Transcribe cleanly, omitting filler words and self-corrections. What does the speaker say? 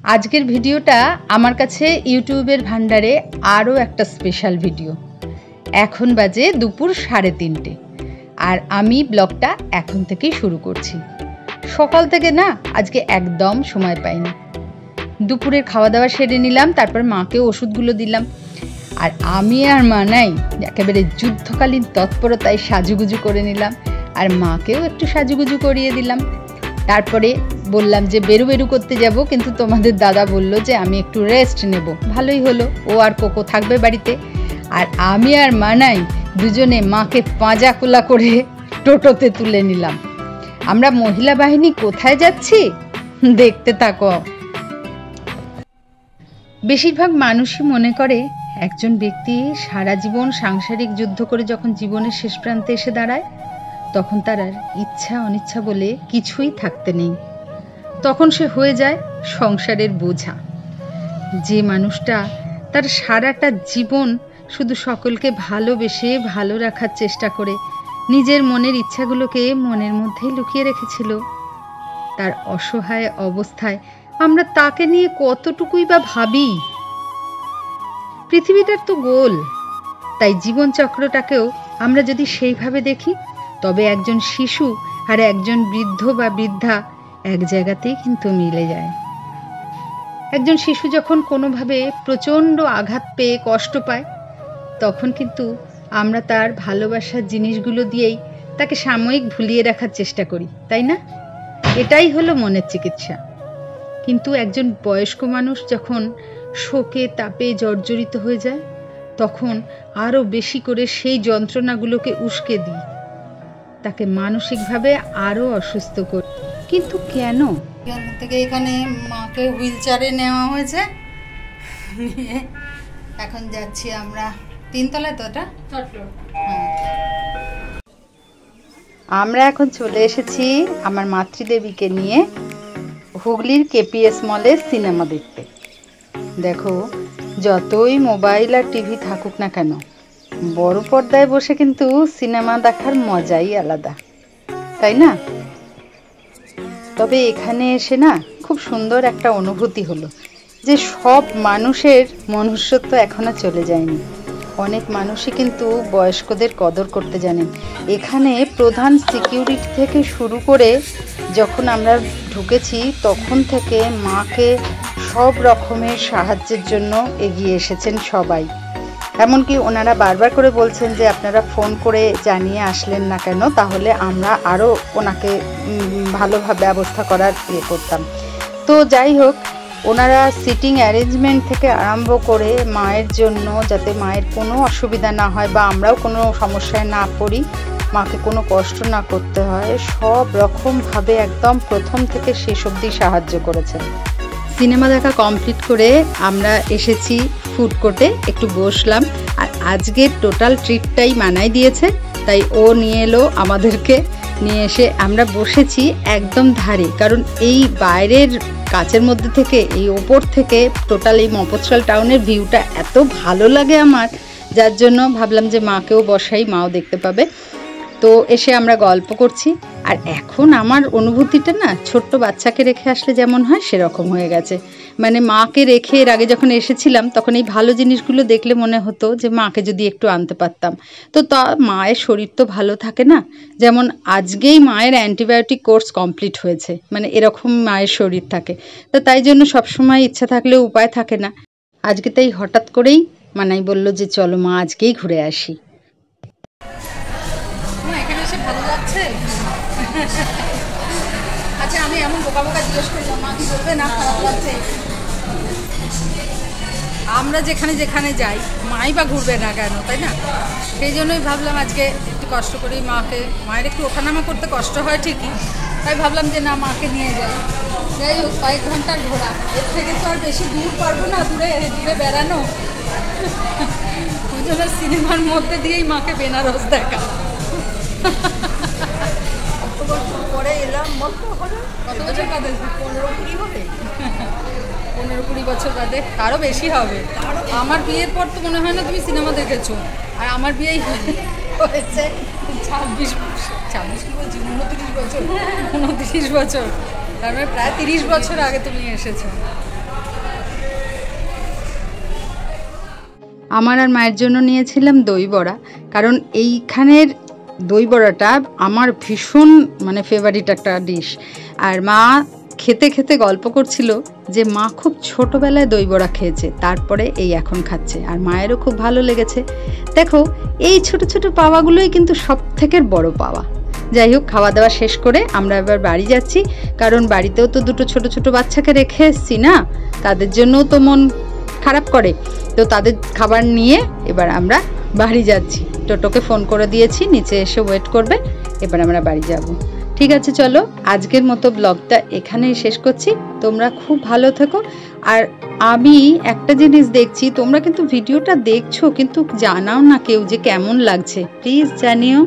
আজকের ভিডিওটা আমার কাছে ইউটিউবের ভান্ডারে আরও একটা স্পেশাল ভিডিও। এখন বাজে দুপুর 3:30 আর আমি ব্লগটা এখন থেকেই শুরু করছি। সকাল থেকে না আজকে একদম সময় পাইনি। দুপুরের খাওয়া দাওয়া সেরে নিলাম, তারপর মাকেও ওষুধগুলো দিলাম। আর আমি আর মা নাই একেবারে যুদ্ধকালীন তৎপরতায় সাজুগুজু করে নিলাম, আর মাকেও একটু সাজুগুজু করিয়ে দিলাম। তারপরে বললাম যে বেরু করতে যাব, কিন্তু তোমাদের দাদা বলল যে আমি একটু রেস্ট নেব। ভালোই হলো, ও আর কোকো থাকবে বাড়িতে। আর আমি আর মানাই দুজনে মাকে পাঁজা কোলা করে টোটোতে তুলে নিলাম। আমরা মহিলা বাহিনী কোথায় যাচ্ছি দেখতে থাকো। বেশিরভাগ মানুষই মনে করে একজন ব্যক্তি সারা জীবন সাংসারিক যুদ্ধ করে যখন জীবনের শেষ প্রান্তে এসে দাঁড়ায়, তখন তার আর ইচ্ছা অনিচ্ছা বলে কিছুই থাকতে নেই। তখন সে হয়ে যায় সংসারের বোঝা। যে মানুষটা তার সারাটা জীবন শুধু সকলকে ভালোবেসে ভালো রাখার চেষ্টা করে নিজের মনের ইচ্ছাগুলোকে মনের মধ্যেই লুকিয়ে রেখেছিল, তার অসহায় অবস্থায় আমরা তাকে নিয়ে কতটুকুই বা ভাবি। পৃথিবীটার তো গোল, তাই জীবন চক্রটাকেও আমরা যদি সেইভাবে দেখি, তবে একজন শিশু আর একজন বৃদ্ধ বা বৃদ্ধা এক জায়গাতেই কিন্তু মিলে যায়। একজন শিশু যখন কোনোভাবে প্রচণ্ড আঘাত পেয়ে কষ্ট পায়, তখন কিন্তু আমরা তার ভালোবাসার জিনিসগুলো দিয়েই তাকে সাময়িক ভুলিয়ে রাখার চেষ্টা করি, তাই না? এটাই হলো মনের চিকিৎসা। কিন্তু একজন বয়স্ক মানুষ যখন শোকে তাপে জর্জরিত হয়ে যায়, তখন আরও বেশি করে সেই যন্ত্রণাগুলোকে উস্কে দিই, তাকে মানসিকভাবে আরও অসুস্থ করি। কিন্তু কেন? এখান থেকে এখানে মাকে হুইল চেয়ারে নেওয়া হয়েছে, নিয়ে এখন যাচ্ছি আমরা 3 তলায়। তো এটা আমরা এখন চলে এসেছি আমার মাতৃদেবীকে নিয়ে হুগলির কেপিএস মলে সিনেমা দেখতে। দেখো, যতই মোবাইল আর টিভি থাকুক না কেন, বড় পর্দায় বসে কিন্তু সিনেমা দেখার মজাই আলাদা, তাই না? তবে এখানে এসে না খুব সুন্দর একটা অনুভূতি হলো যে সব মানুষের মনুষ্যত্ব এখনো চলে যায়নি। অনেক মানুষই কিন্তু বয়স্কদের কদর করতে জানেন। এখানে প্রধান সিকিউরিটি থেকে শুরু করে যখন আমরা ঢুকেছি তখন থেকে মাকে সব রকমের সাহায্যের জন্য এগিয়ে এসেছেন সবাই। এমনকি ওনারা বারবার করে বলছেন যে আপনারা ফোন করে জানিয়ে আসলেন না কেন, তাহলে আমরা আরও ওনাকে ভালোভাবে ব্যবস্থা করার করতাম। তো যাই হোক, ওনারা সিটিং অ্যারেঞ্জমেন্ট থেকে আরম্ভ করে মায়ের জন্য যাতে মায়ের কোনো অসুবিধা না হয় বা আমরাও কোনো সমস্যায় না পড়ি, মাকে কোনো কষ্ট না করতে হয়, সব রকমভাবে একদম প্রথম থেকে শেষ অবধি সাহায্য করেছেন। সিনেমা দেখা কমপ্লিট করে আমরা এসেছি ফুড কোর্টে, একটু বসলাম। আর আজকের টোটাল ট্রিটটাই মানাই দিয়েছে, তাই ও নিয়ে এলো আমাদেরকে। নিয়ে এসে আমরা বসেছি একদম ধারে, কারণ এই বাইরের কাচের মধ্যে থেকে এই ওপর থেকে টোটাল এই মফস্বল টাউনের ভিউটা এত ভালো লাগে আমার, যার জন্য ভাবলাম যে মাকেও বসাই, মাও দেখতে পাবে। তো এসে আমরা গল্প করছি। আর এখন আমার অনুভূতিটা না ছোট্ট বাচ্চাকে রেখে আসলে যেমন হয় সেরকম হয়ে গেছে। মানে মাকে রেখে এর আগে যখন এসেছিলাম তখন এই ভালো জিনিসগুলো দেখলে মনে হতো যে মাকে যদি একটু আনতে পারতাম। তো তা মায়ের শরীর তো ভালো থাকে না, যেমন আজকেই মায়ের অ্যান্টিবায়োটিক কোর্স কমপ্লিট হয়েছে, মানে এরকম মায়ের শরীর থাকে। তো তাই জন্য সবসময় ইচ্ছা থাকলেও উপায় থাকে না। আজকে তাই হঠাৎ করেই মানাই বলল যে চলো মা আজকেই ঘুরে আসি। আচ্ছা, আমি এমন বোকা বোকা জিজ্ঞেস করলাম, মা কি বলবে না খারাপ লাগছে? আমরা যেখানে যেখানে যাই মাই বা ঘুরবে না কেন, তাই না? সেই জন্যই ভাবলাম আজকে একটু কষ্ট করি মাকে। মায়ের একটু ওঠানামা করতে কষ্ট হয় ঠিকই, তাই ভাবলাম যে না মাকে নিয়ে যাই। যাই হোক, কয়েক ঘন্টার ঘোরা, এর থেকে তো আর বেশি দূর পারবো না দূরে দূরে বেড়ানো। ওই জন্য সিনেমার মধ্যে দিয়েই মাকে বেনারস দেখা। পরে এলাম কত বছর বাদে? 15-20 হবে। 15-20 বছর বাদে, তারও বেশি হবে। আমার বিয়ের পর তো মনে হয় না তুমি সিনেমা দেখেছো, আর আমার বিয়েই হয়েছে 26 বছর, 29 বছর। তার মানে প্রায় 30 বছর আগে তুমি এসেছো। আমার আর মায়ের জন্য নিয়েছিলাম দই বড়া, কারণ এইখানের দই বড়াটা আমার ভীষণ মানে ফেভারিট একটা ডিশ। আর মা খেতে খেতে গল্প করছিল যে মা খুব ছোটোবেলায় দই বড়া খেয়েছে, তারপরে এই এখন খাচ্ছে, আর মায়েরও খুব ভালো লেগেছে। দেখো, এই ছোট ছোট পাওয়াগুলোই কিন্তু সব থেকে বড় পাওয়া। যাই হোক, খাওয়া দাওয়া শেষ করে আমরা এবার বাড়ি যাচ্ছি, কারণ বাড়িতেও তো দুটো ছোট ছোট বাচ্চাকে রেখে এসছি না, তাদের জন্যও তো মন খারাপ করে। তো তাদের খাবার নিয়ে এবার আমরা বাড়ি যাচ্ছি। টোটোকে ফোন করে দিয়েছি, নিচে এসে ওয়েট করবে, এবার আমরা বাড়ি যাব। ঠিক আছে, চলো আজকের মতো ব্লগটা এখানেই শেষ করছি। তোমরা খুব ভালো থেকো। আর আমি একটা জিনিস দেখছি, তোমরা কিন্তু ভিডিওটা দেখছো কিন্তু জানাও না কেউ যে কেমন লাগছে, প্লিজ জানিও।